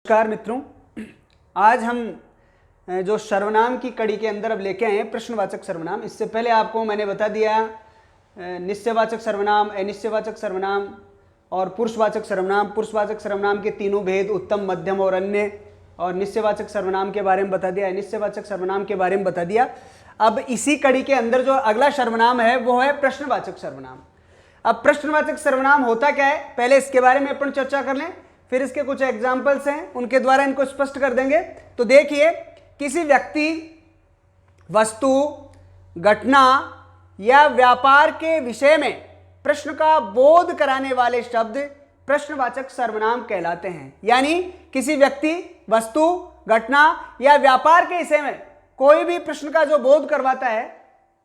नमस्कार मित्रों, आज हम जो सर्वनाम की कड़ी के अंदर अब लेके आए हैं प्रश्नवाचक सर्वनाम। इससे पहले आपको मैंने बता दिया निश्चयवाचक सर्वनाम, अनिश्चयवाचक सर्वनाम और पुरुषवाचक सर्वनाम। पुरुषवाचक सर्वनाम के तीनों भेद, उत्तम, मध्यम और अन्य, और निश्चयवाचक सर्वनाम के बारे में बता दिया, अनिश्चयवाचक सर्वनाम के बारे में बता दिया। अब इसी कड़ी के अंदर जो अगला सर्वनाम है वो है प्रश्नवाचक सर्वनाम। अब प्रश्नवाचक सर्वनाम होता क्या है, पहले इसके बारे में अपन चर्चा कर लें, फिर इसके कुछ एग्जाम्पल्स हैं उनके द्वारा इनको स्पष्ट कर देंगे। तो देखिए, किसी व्यक्ति, वस्तु, घटना या व्यापार के विषय में प्रश्न का बोध कराने वाले शब्द प्रश्नवाचक सर्वनाम कहलाते हैं। यानी किसी व्यक्ति, वस्तु, घटना या व्यापार के विषय में कोई भी प्रश्न का जो बोध करवाता है,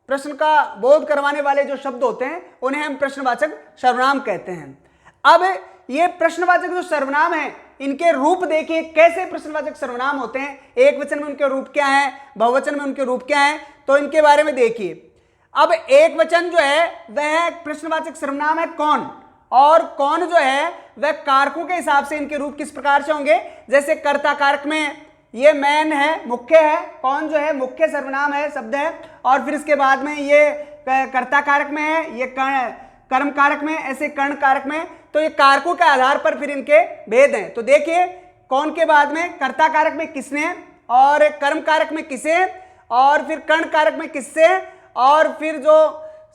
प्रश्न का बोध करवाने वाले जो शब्द होते हैं उन्हें हम प्रश्नवाचक सर्वनाम कहते हैं। अब ये प्रश्नवाचक जो सर्वनाम है, इनके रूप देखिए कैसे प्रश्नवाचक सर्वनाम होते हैं। एक वचन में उनके रूप क्या है, बहुवचन में उनके रूप क्या है, तो इनके बारे में देखिए। अब एक वचन जो है वह प्रश्नवाचक सर्वनाम है कौन, और कौन जो है वह कारकों के हिसाब से इनके रूप किस प्रकार से होंगे। जैसे कर्ता कारक में ये मैन है, मुख्य है, कौन जो है मुख्य सर्वनाम है, शब्द है, और फिर इसके बाद में ये कर्ता कारक में है, ये कर्म कारक में, ऐसे कर्ण कारक में। तो ये कारकों के आधार पर फिर इनके भेद हैं। तो देखिए, कौन के बाद में कर्ता कारक में किसने, और कर्म कारक में किसे, और फिर कर्ण कारक में किससे, और फिर जो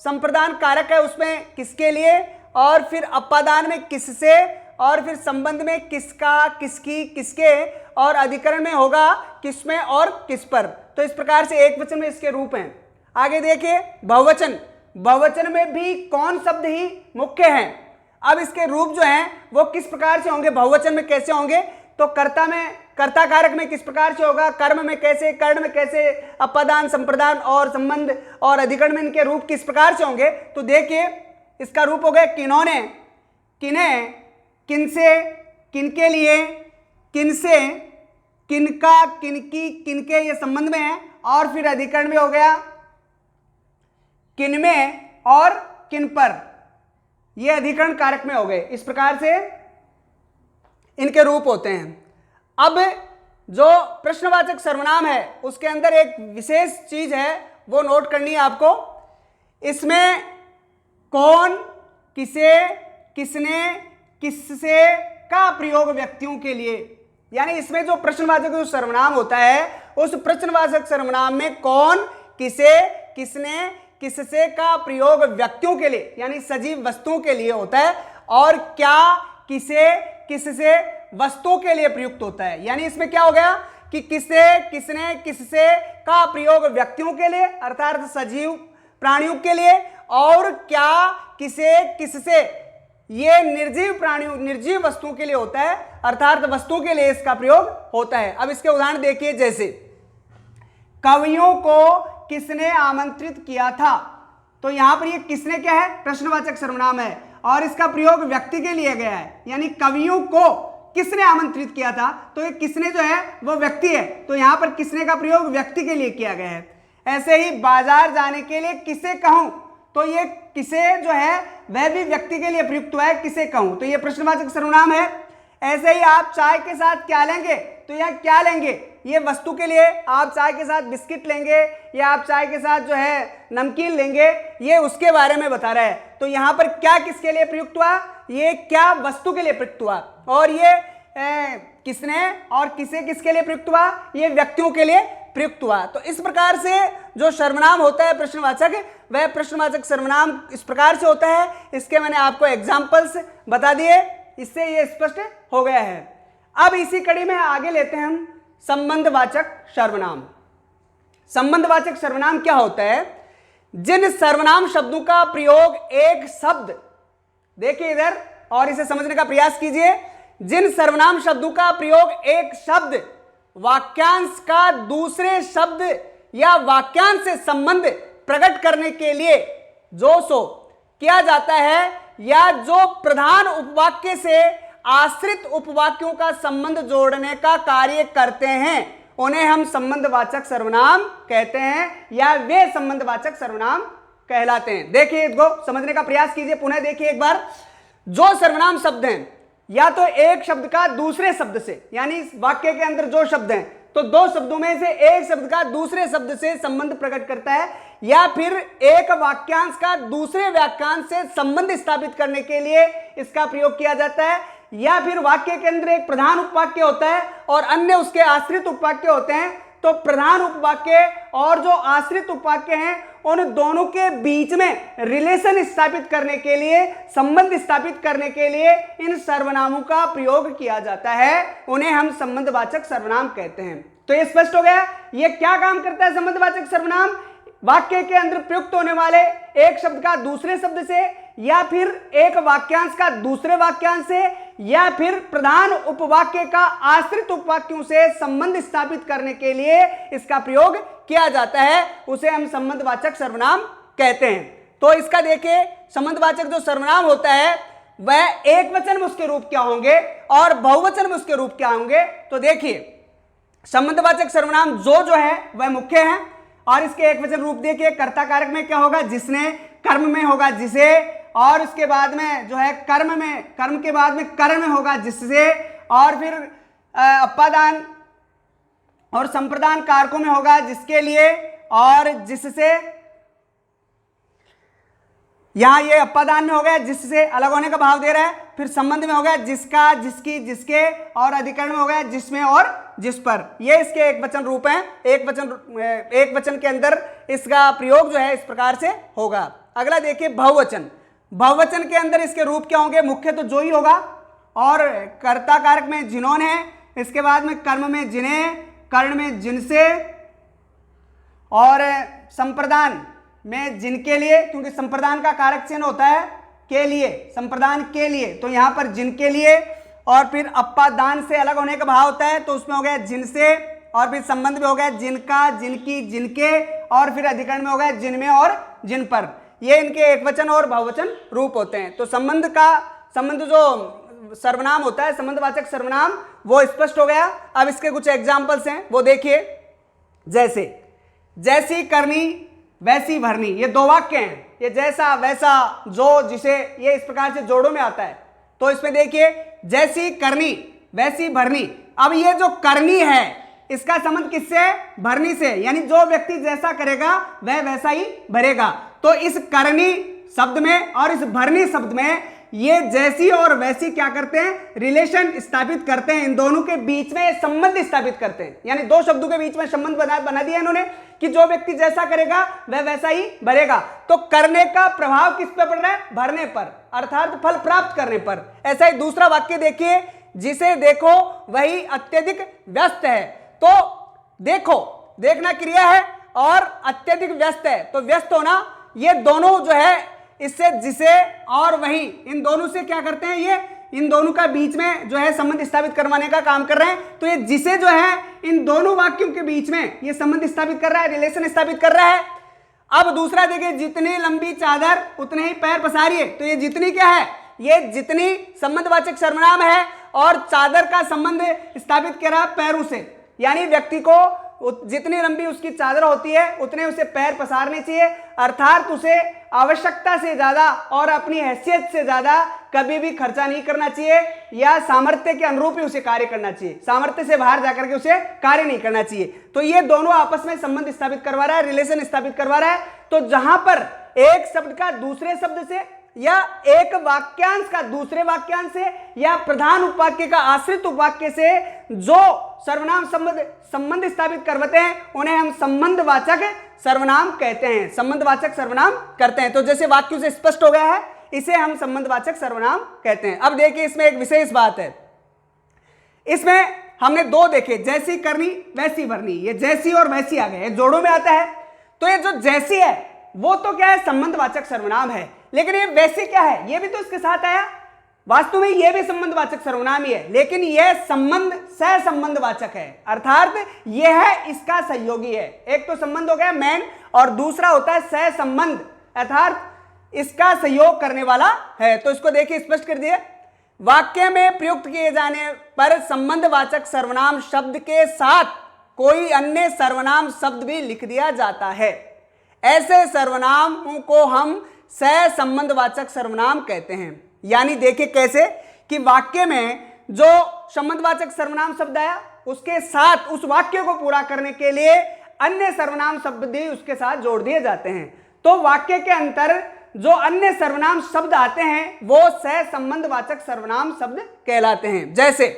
संप्रदान कारक है उसमें किसके लिए, और फिर अपादान में किससे, और फिर संबंध में किसका, किसकी, किसके, और अधिकरण में होगा किसमें और किस पर। तो इस प्रकार से एक वचन में इसके रूप हैं। आगे देखिए, बहुवचन, बहुवचन में भी कौन शब्द ही मुख्य है। अब इसके रूप जो हैं वो किस प्रकार से होंगे, बहुवचन में कैसे होंगे, तो कर्ता में, कर्ता कारक में किस प्रकार से होगा, कर्म में कैसे, कर्ण में कैसे, अपादान, संप्रदान और संबंध और अधिकरण में इनके रूप किस प्रकार से होंगे। तो देखिए, इसका रूप हो गया किन्होंने, किन्हें, किनसे, किनके लिए, किनसे, किनका, किनकी, किनके, ये संबंध में है, और फिर अधिकरण में हो गया किनमें और किन पर, ये अधिकरण कारक में हो गए। इस प्रकार से इनके रूप होते हैं। अब जो प्रश्नवाचक सर्वनाम है उसके अंदर एक विशेष चीज है वो नोट करनी है आपको। इसमें कौन, किसे, किसने, किससे का प्रयोग व्यक्तियों के लिए, यानी इसमें जो प्रश्नवाचक जो सर्वनाम होता है उस प्रश्नवाचक सर्वनाम में कौन, किसे, किसने, किससे का प्रयोग व्यक्तियों के लिए यानी सजीव वस्तुओं के लिए होता है, और क्या, किसे, किससे वस्तुओं के लिए प्रयुक्त होता है। यानी इसमें क्या हो गया कि किसे, किसने, किससे का प्रयोग व्यक्तियों के लिए अर्थात सजीव प्राणियों के लिए, और क्या, किसे, किससे ये निर्जीव प्राणियों, निर्जीव वस्तुओं के लिए होता है अर्थात वस्तुओं के लिए इसका प्रयोग होता है। अब इसके उदाहरण देखिए, जैसे कवियों को किसने आमंत्रित किया था, तो यहां पर ये किसने क्या है, प्रश्नवाचक सर्वनाम है, और इसका प्रयोग व्यक्ति के लिए गया है। यानी कवियों को किसने आमंत्रित किया था, तो ये किसने जो है वो व्यक्ति है, तो यहां पर किसने का प्रयोग व्यक्ति के लिए किया गया है। ऐसे ही बाजार जाने के लिए किसे कहूं, तो ये किसे जो है वह भी व्यक्ति के लिए प्रयुक्त हुआ है, किसे कहूं, तो ये प्रश्नवाचक सर्वनाम है। ऐसे ही आप चाय के साथ क्या लेंगे, तो यह क्या लेंगे, ये वस्तु के लिए, आप चाय के साथ बिस्किट लेंगे या आप चाय के साथ जो है नमकीन लेंगे, ये उसके बारे में बता रहा है। तो यहां पर क्या किसके लिए प्रयुक्त हुआ, ये क्या वस्तु के लिए प्रयुक्त हुआ, और ये किसने और किसे किसके लिए प्रयुक्त हुआ, ये व्यक्तियों के लिए प्रयुक्त हुआ। तो इस प्रकार से जो सर्वनाम होता है प्रश्नवाचक, वह प्रश्नवाचक सर्वनाम इस प्रकार से होता है। इसके मैंने आपको एग्जाम्पल्स बता दिए, इससे ये स्पष्ट हो गया है। अब इसी कड़ी में आगे लेते हैं हम संबंधवाचक सर्वनाम। संबंधवाचक सर्वनाम क्या होता है, जिन सर्वनाम शब्दों का प्रयोग एक शब्द, देखिए इधर और इसे समझने का प्रयास कीजिए, जिन सर्वनाम शब्दों का प्रयोग एक शब्द वाक्यांश का दूसरे शब्द या वाक्यांश से संबंध प्रकट करने के लिए जो सो किया जाता है, या जो प्रधान उपवाक्य से आश्रित उपवाक्यों का संबंध जोड़ने का कार्य करते हैं, उन्हें हम संबंधवाचक सर्वनाम कहते हैं, या वे संबंधवाचक सर्वनाम कहलाते हैं। देखिए इसको समझने का प्रयास कीजिए, पुनः देखिए एक बार। जो सर्वनाम शब्द हैं या तो एक शब्द का दूसरे शब्द से, यानी इस वाक्य के अंदर जो शब्द हैं तो दो शब्दों में से एक शब्द का दूसरे शब्द से संबंध प्रकट करता है, या फिर एक वाक्यांश का दूसरे वाक्यांश से संबंध स्थापित करने के लिए इसका प्रयोग किया जाता है, या फिर वाक्य के अंदर एक प्रधान उपवाक्य होता है और अन्य उसके आश्रित उपवाक्य होते हैं, तो प्रधान उपवाक्य और जो आश्रित उपवाक्य हैं उन दोनों के बीच में रिलेशन स्थापित करने के लिए, संबंध स्थापित करने के लिए इन सर्वनामों का प्रयोग किया जाता है, उन्हें हम संबंधवाचक सर्वनाम कहते हैं। तो ये स्पष्ट हो गया, ये क्या काम करता है संबंधवाचक सर्वनाम? वाक्य के अंदर प्रयुक्त होने वाले एक शब्द का दूसरे शब्द से, या फिर एक वाक्यांश का दूसरे वाक्यांश से, या फिर प्रधान उपवाक्य का आश्रित उपवाक्यों से संबंध स्थापित करने के लिए इसका प्रयोग किया जाता है, उसे हम संबंधवाचक सर्वनाम कहते हैं। तो इसका देखिए, संबंधवाचक जो सर्वनाम होता है वह एक वचन में उसके रूप क्या होंगे और बहुवचन में उसके रूप क्या होंगे। तो देखिए, संबंधवाचक सर्वनाम जो है वह मुख्य है, और इसके एक वचन रूप देखिए, कर्ता कारक में क्या होगा? जिसने, कर्म में होगा जिसे, और उसके बाद में जो है कर्म में, कर्म के बाद में कर्ण में होगा जिससे, और फिर अपादान और संप्रदान कारकों में होगा जिसके लिए और जिससे। यहां ये अपादान में हो गया जिससे, अलग होने का भाव दे रहा है। फिर संबंध में हो गया जिसका, जिसकी, जिसके, और अधिकरण में हो गया जिसमें और जिस पर। ये इसके एक वचन रूप हैं। एक वचन के अंदर इसका प्रयोग जो है इस प्रकार से होगा। अगला देखिए, बहुवचन। बहुवचन के अंदर इसके रूप क्या होंगे? मुख्य तो जो ही होगा, और कर्ता कारक में जिन्होंने, इसके बाद में कर्म में जिन्हें, कर्ण में जिनसे, और संप्रदान में जिनके लिए, क्योंकि संप्रदान का कारक चिन्ह होता है के लिए, संप्रदान के लिए, तो यहां पर जिनके लिए। और फिर अपादान से अलग होने का भाव होता है, तो उसमें हो गया जिनसे, और फिर संबंध में हो गया जिनका, जिनकी, जिनके, और फिर अधिकरण में हो गया जिनमें और जिन पर। ये इनके एक वचन और बहुवचन रूप होते हैं। तो संबंध जो सर्वनाम होता है, संबंधवाचक सर्वनाम, वो स्पष्ट हो गया। अब इसके कुछ एग्जाम्पल्स हैं, वो देखिए। जैसे, जैसी करनी वैसी भरनी, ये दो वाक्य हैं। ये जैसा, वैसा, जो, जिसे, ये इस प्रकार से जोड़ों में आता है। तो इसमें देखिए, जैसी करनी वैसी भरनी। अब ये जो करनी है इसका संबंध किससे है? भरनी से, यानी जो व्यक्ति जैसा करेगा वह वैसा ही भरेगा। तो इस करनी शब्द में और इस भरनी शब्द में ये जैसी और वैसी क्या करते हैं? रिलेशन स्थापित करते हैं। इन दोनों के बीच में संबंध स्थापित करते हैं, यानी दो शब्दों के बीच में संबंध बना दिया इन्होंने कि जो व्यक्ति जैसा करेगा वह वैसा ही भरेगा। तो करने का प्रभाव किस पे पड़ रहा है? भरने पर, अर्थात फल प्राप्त करने पर। ऐसा ही दूसरा वाक्य देखिए, जिसे देखो वही अत्यधिक व्यस्त है। तो देखो, देखना क्रिया है, और अत्यधिक व्यस्त है, तो व्यस्त होना, ये दोनों जो है इससे, जिसे और वही, इन दोनों से क्या करते हैं? ये इन दोनों का बीच में जो है संबंध स्थापित करवाने का काम कर रहे हैं। तो ये जिसे जो है इन दोनों वाक्यों के बीच में ये संबंध स्थापित कर रहा है, रिलेशन स्थापित कर रहा है। अब दूसरा देखिए, जितनी लंबी चादर उतने ही पैर पसारिए। तो ये जितनी क्या है? ये जितनी संबंधवाचक सर्वनाम है, और चादर का संबंध स्थापित कर रहा है पैरों से, यानी व्यक्ति को जितनी लंबी उसकी चादर होती है उतने उसे पैर पसारने चाहिए, अर्थात उसे आवश्यकता से ज्यादा और अपनी हैसियत से ज्यादा कभी भी खर्चा नहीं करना चाहिए, या सामर्थ्य के अनुरूप ही उसे कार्य करना चाहिए, सामर्थ्य से बाहर जाकर के उसे कार्य नहीं करना चाहिए। तो ये दोनों आपस में संबंध स्थापित करवा रहा है, रिलेशन स्थापित करवा रहा है। तो जहां पर एक शब्द का दूसरे शब्द से, या एक वाक्यांश का दूसरे वाक्यांश से, या प्रधान उपवाक्य का आश्रित उपवाक्य से जो सर्वनाम संबंध स्थापित करवाते हैं उन्हें हम संबंधवाचक सर्वनाम कहते हैं, संबंधवाचक सर्वनाम करते हैं। तो जैसे वाक्यों से स्पष्ट हो गया है, इसे हम संबंधवाचक सर्वनाम कहते हैं। अब देखिए, इसमें एक विशेष बात है। इसमें हमने दो देखे, जैसी करनी वैसी भरनी। ये जैसी और वैसी आ गए, ये जोड़ों में आता है। तो ये जो जैसी है वो तो क्या है? संबंधवाचक सर्वनाम है। लेकिन ये वैसे क्या है? ये भी तो इसके साथ आया। वास्तव में ये भी संबंधवाचक सर्वनाम ही है, लेकिन यह संबंध सहसंबंधवाचक है, अर्थात यह है इसका सहयोगी है। एक तो संबंध हो गया मेन, और दूसरा होता है सहसंबंध, अर्थात इसका सहयोग करने वाला है। तो इसको देखिए, स्पष्ट कर दिए। वाक्य में प्रयुक्त किए जाने पर संबंधवाचक सर्वनाम शब्द के साथ कोई अन्य सर्वनाम शब्द भी लिख दिया जाता है। ऐसे सर्वनामों को हम सहसंबंधवाचक सर्वनाम कहते हैं। यानी देखिए कैसे कि वाक्य में जो संबंधवाचक सर्वनाम शब्द आया उसके साथ उस वाक्य को पूरा करने के लिए अन्य सर्वनाम शब्द भी उसके साथ जोड़ दिए जाते हैं। तो वाक्य के अंतर जो अन्य सर्वनाम शब्द आते हैं वो सह संबंधवाचक सर्वनाम शब्द कहलाते हैं। जैसे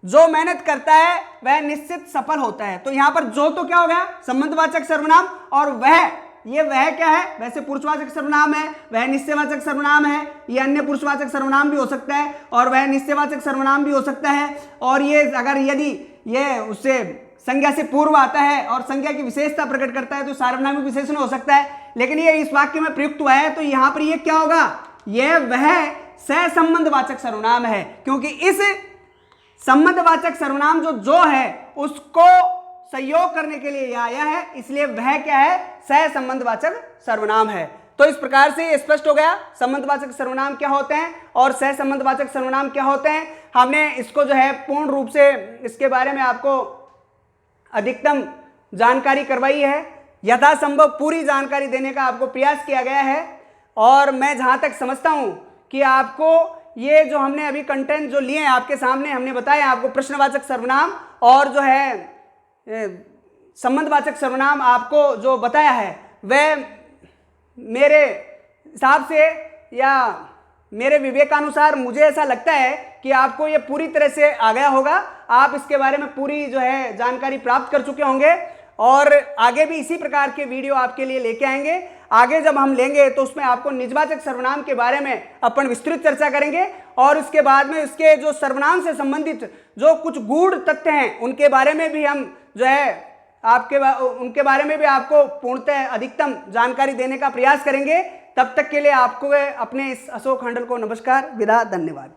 जो मेहनत करता है वह निश्चित सफल होता है, तो यहां पर जो तो क्या हो गया संबंधवाचक सर्वनाम, और वह क्या है, वैसे पुरुषवाचक सर्वनाम है, वह निश्चयवाचक सर्वनाम है, ये अन्य पुरुषवाचक सर्वनाम भी हो सकता है और वह निश्चयवाचक सर्वनाम भी हो सकता है। और ये अगर यदि ये उससे संज्ञा से पूर्व आता है और संज्ञा की विशेषता प्रकट करता है तो सार्वनामिक विशेषण हो सकता है। लेकिन ये इस वाक्य में प्रयुक्त हुआ है तो यहां पर ये क्या होगा, यह वह सह संबंधवाचक सर्वनाम है, क्योंकि इस संबंधवाचक सर्वनाम जो है उसको सहयोग करने के लिए यह आया है, इसलिए वह क्या है, सह संबंधवाचक सर्वनाम है। तो इस प्रकार से स्पष्ट हो गया संबंधवाचक सर्वनाम क्या होते हैं और सह संबंधवाचक सर्वनाम क्या होते हैं। हमने इसको जो है पूर्ण रूप से इसके बारे में आपको अधिकतम जानकारी करवाई है, यथासंभव पूरी जानकारी देने का आपको प्रयास किया गया है। और मैं जहां तक समझता हूं कि आपको ये जो हमने अभी कंटेंट जो लिए हैं आपके सामने हमने बताया, आपको प्रश्नवाचक सर्वनाम और जो है संबंधवाचक सर्वनाम आपको जो बताया है वह मेरे हिसाब से या मेरे विवेकानुसार मुझे ऐसा लगता है कि आपको ये पूरी तरह से आ गया होगा। आप इसके बारे में पूरी जो है जानकारी प्राप्त कर चुके होंगे और आगे भी इसी प्रकार के वीडियो आपके लिए लेके आएंगे। आगे जब हम लेंगे तो उसमें आपको निजवाचक सर्वनाम के बारे में अपन विस्तृत चर्चा करेंगे और उसके बाद में उसके जो सर्वनाम से संबंधित जो कुछ गूढ़ तथ्य हैं उनके बारे में भी हम जो है उनके बारे में भी आपको पूर्णतः अधिकतम जानकारी देने का प्रयास करेंगे। तब तक के लिए आपको अपने इस अशोक हंडल को नमस्कार, विदा, धन्यवाद।